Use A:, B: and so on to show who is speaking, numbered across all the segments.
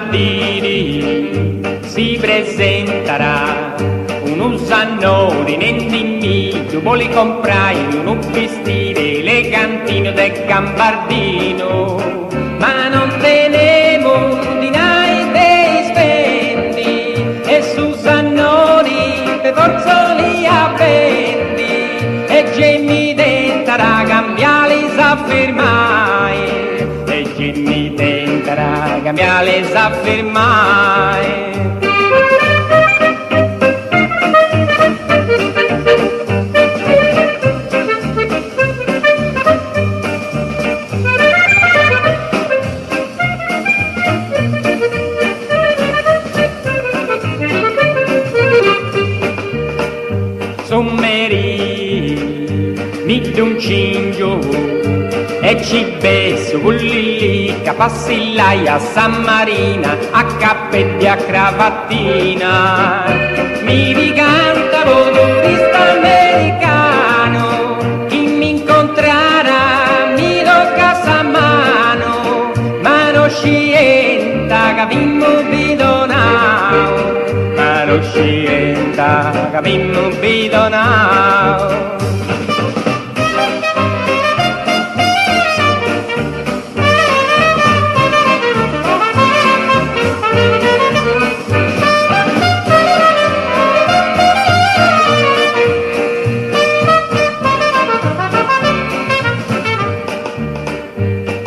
A: Gambardini si presenterà un usannore nemmeno vuole comprare un vestito elegantino del Gambardino, ma non tenemo di nai dei spendi e Susannoni per forza li appendi e Gemmi tenterà cambiare s'affermai e Gemmi tenterà cambiare s'affermai. Mi d'un cingio e ci beso con lì che passillai a San Marina a cappelli a cravattina. Mi ricanta turista americano, chi mi incontrarà mi tocca sa mano, ma non scienta che vimmo bidonao, ma non scienta che vimmo bidonao.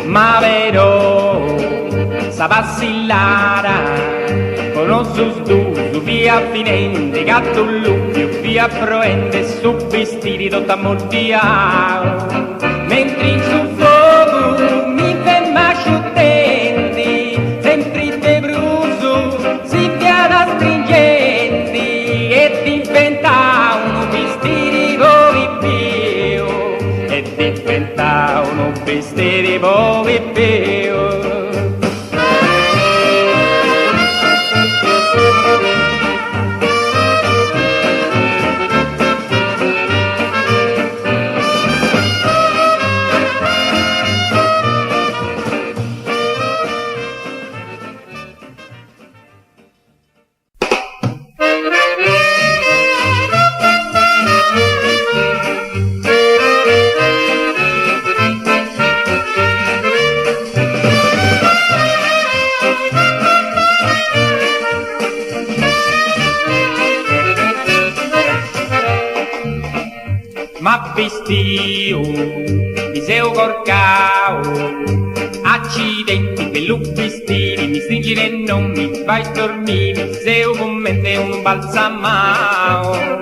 A: Ma vero, sa vacillara, conosco su via finente, gatto luppio, via proente, su vestiti tutta mordia, mentre in su fuoco mi ferma asciuttenti, sempre te bruso, si piada stringenti, e diventa uno vestiti voi più, e diventa uno vestiti voi più. Ma vestio, mi seu corcao, accidenti, quello vestiti, mi stringi e non mi fai dormire, mi seu come un balsamao,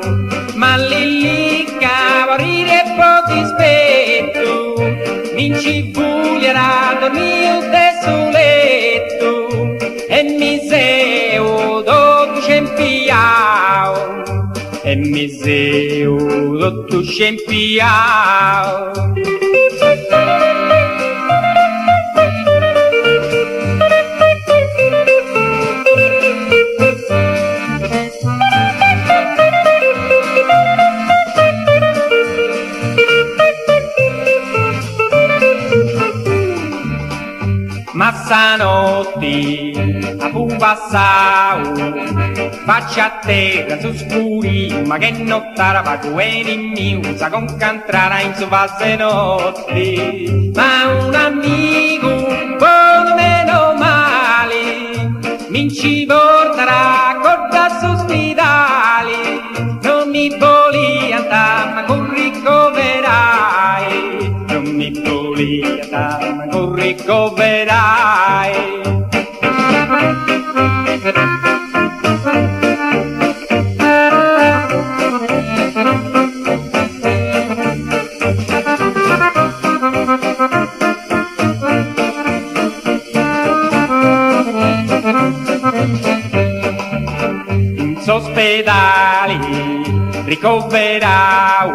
A: ma lì cavarire pochi spetto, mi ci buglierà dormire desoletto, e mi seu dolce impiao, e mi seu tutto scempiao. Ma stanotte a pupassao, faccia a terra su scuri, ma che nottara va cueni mio, sa con cantrara in su vasse notti. Ma un amico, buono meno male, mi ci porterà corda su ospitali, non mi volia andare, ma con ricoverai, non mi volia andare, ma con ricoverai. In ospedali ricoverau,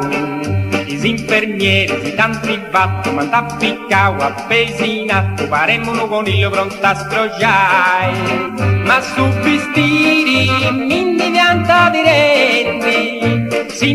A: gli infermieri si tanti fatto, ma t'appiccau appesinato, paremmo un coniglio pronto a scrociare, ma su vestiti mi pianta diretti, si